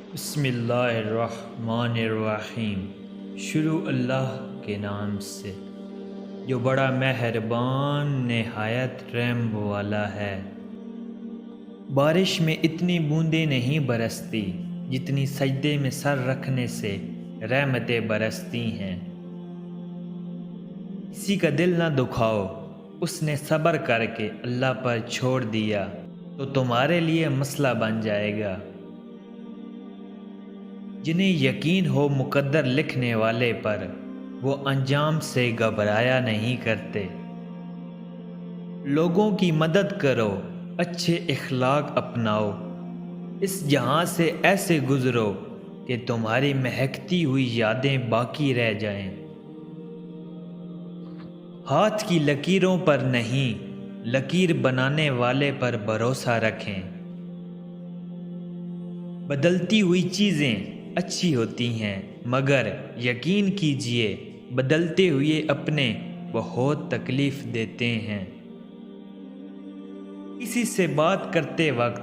بسم اللہ الرحمن الرحیم۔ شروع اللہ کے نام سے جو بڑا مہربان نہایت رحم والا ہے۔ بارش میں اتنی بوندیں نہیں برستی جتنی سجدے میں سر رکھنے سے رحمتیں برستی ہیں۔ کسی کا دل نہ دکھاؤ، اس نے صبر کر کے اللہ پر چھوڑ دیا تو تمہارے لیے مسئلہ بن جائے گا۔ جنہیں یقین ہو مقدر لکھنے والے پر، وہ انجام سے گھبرایا نہیں کرتے۔ لوگوں کی مدد کرو، اچھے اخلاق اپناؤ، اس جہاں سے ایسے گزرو کہ تمہاری مہکتی ہوئی یادیں باقی رہ جائیں۔ ہاتھ کی لکیروں پر نہیں، لکیر بنانے والے پر بھروسہ رکھیں۔ بدلتی ہوئی چیزیں اچھی ہوتی ہیں، مگر یقین کیجئے بدلتے ہوئے اپنے بہت تکلیف دیتے ہیں۔ کسی سے بات کرتے وقت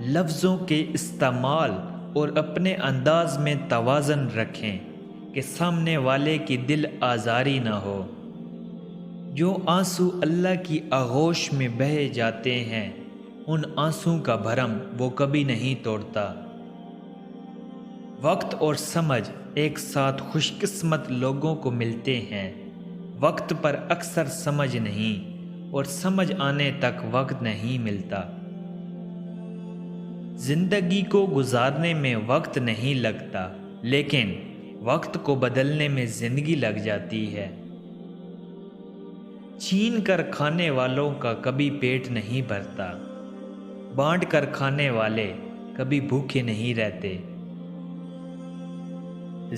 لفظوں کے استعمال اور اپنے انداز میں توازن رکھیں کہ سامنے والے کی دل آزاری نہ ہو۔ جو آنسو اللہ کی آغوش میں بہے جاتے ہیں، ان آنسوں کا بھرم وہ کبھی نہیں توڑتا۔ وقت اور سمجھ ایک ساتھ خوش قسمت لوگوں کو ملتے ہیں۔ وقت پر اکثر سمجھ نہیں، اور سمجھ آنے تک وقت نہیں ملتا۔ زندگی کو گزارنے میں وقت نہیں لگتا، لیکن وقت کو بدلنے میں زندگی لگ جاتی ہے۔ چھین کر کھانے والوں کا کبھی پیٹ نہیں بھرتا، بانٹ کر کھانے والے کبھی بھوکے نہیں رہتے۔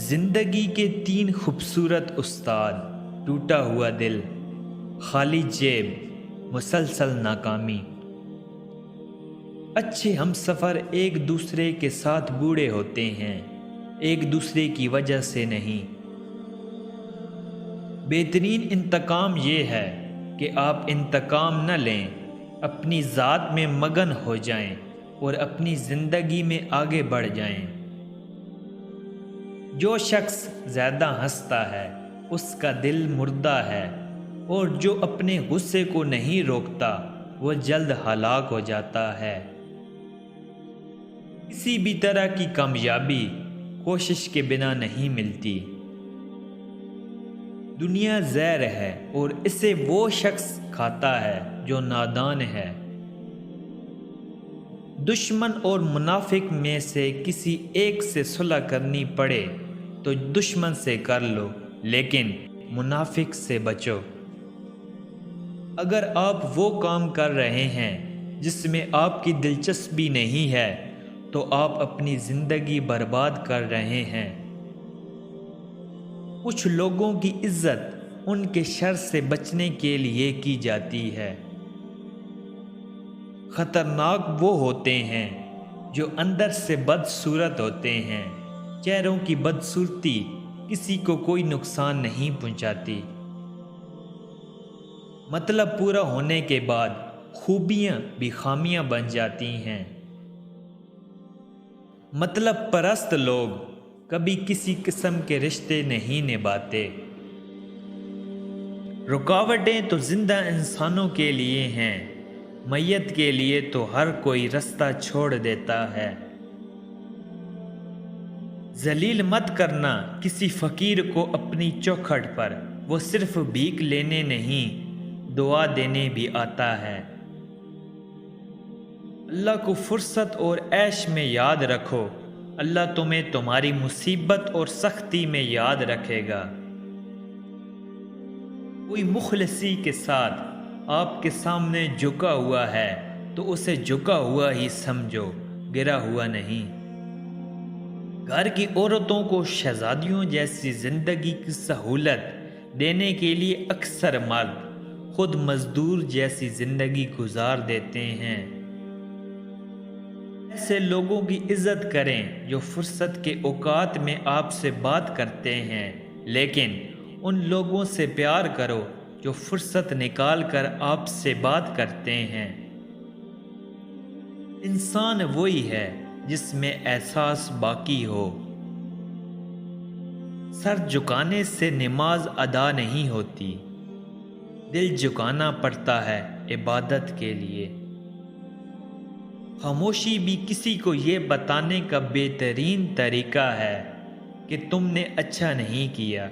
زندگی کے 3 خوبصورت استاد: ٹوٹا ہوا دل، خالی جیب، مسلسل ناکامی۔ اچھے ہم سفر ایک دوسرے کے ساتھ بوڑھے ہوتے ہیں، ایک دوسرے کی وجہ سے نہیں۔ بہترین انتقام یہ ہے کہ آپ انتقام نہ لیں، اپنی ذات میں مگن ہو جائیں اور اپنی زندگی میں آگے بڑھ جائیں۔ جو شخص زیادہ ہنستا ہے اس کا دل مردہ ہے، اور جو اپنے غصے کو نہیں روکتا وہ جلد ہلاک ہو جاتا ہے۔ کسی بھی طرح کی کامیابی کوشش کے بنا نہیں ملتی۔ دنیا زہر ہے اور اسے وہ شخص کھاتا ہے جو نادان ہے۔ دشمن اور منافق میں سے کسی ایک سے صلح کرنی پڑے تو دشمن سے کر لو، لیکن منافق سے بچو۔ اگر آپ وہ کام کر رہے ہیں جس میں آپ کی دلچسپی نہیں ہے تو آپ اپنی زندگی برباد کر رہے ہیں۔ کچھ لوگوں کی عزت ان کے شر سے بچنے کے لیے کی جاتی ہے۔ خطرناک وہ ہوتے ہیں جو اندر سے بدصورت ہوتے ہیں۔ چہروں کی بدصورتی کسی کو کوئی نقصان نہیں پہنچاتی۔ مطلب پورا ہونے کے بعد خوبیاں بھی خامیاں بن جاتی ہیں۔ مطلب پرست لوگ کبھی کسی قسم کے رشتے نہیں نبھاتے۔ رکاوٹیں تو زندہ انسانوں کے لیے ہیں، میت کے لیے تو ہر کوئی رستہ چھوڑ دیتا ہے۔ ذلیل مت کرنا کسی فقیر کو اپنی چوکھٹ پر، وہ صرف بھیک لینے نہیں دعا دینے بھی آتا ہے۔ اللہ کو فرصت اور عیش میں یاد رکھو، اللہ تمہیں تمہاری مصیبت اور سختی میں یاد رکھے گا۔ کوئی مخلصی کے ساتھ آپ کے سامنے جھکا ہوا ہے تو اسے جھکا ہوا ہی سمجھو، گرا ہوا نہیں۔ گھر کی عورتوں کو شہزادیوں جیسی زندگی کی سہولت دینے کے لیے اکثر مرد خود مزدور جیسی زندگی گزار دیتے ہیں۔ ایسے لوگوں کی عزت کریں جو فرصت کے اوقات میں آپ سے بات کرتے ہیں، لیکن ان لوگوں سے پیار کرو جو فرصت نکال کر آپ سے بات کرتے ہیں۔ انسان وہی ہے جس میں احساس باقی ہو۔ سر جھکانے سے نماز ادا نہیں ہوتی، دل جھکانا پڑتا ہے عبادت کے لیے۔ خاموشی بھی کسی کو یہ بتانے کا بہترین طریقہ ہے کہ تم نے اچھا نہیں کیا۔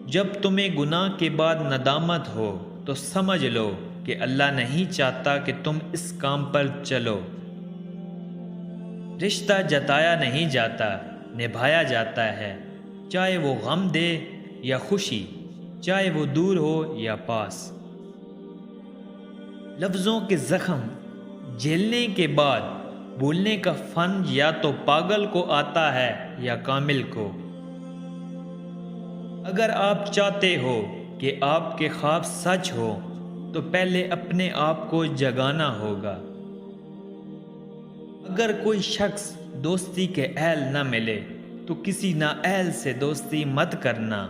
جب تمہیں گناہ کے بعد ندامت ہو تو سمجھ لو کہ اللہ نہیں چاہتا کہ تم اس کام پر چلو۔ رشتہ جتایا نہیں جاتا، نبھایا جاتا ہے، چاہے وہ غم دے یا خوشی، چاہے وہ دور ہو یا پاس۔ لفظوں کے زخم جھیلنے کے بعد بولنے کا فن یا تو پاگل کو آتا ہے یا کامل کو۔ اگر آپ چاہتے ہو کہ آپ کے خواب سچ ہو تو پہلے اپنے آپ کو جگانا ہوگا۔ اگر کوئی شخص دوستی کے اہل نہ ملے تو کسی نااہل سے دوستی مت کرنا۔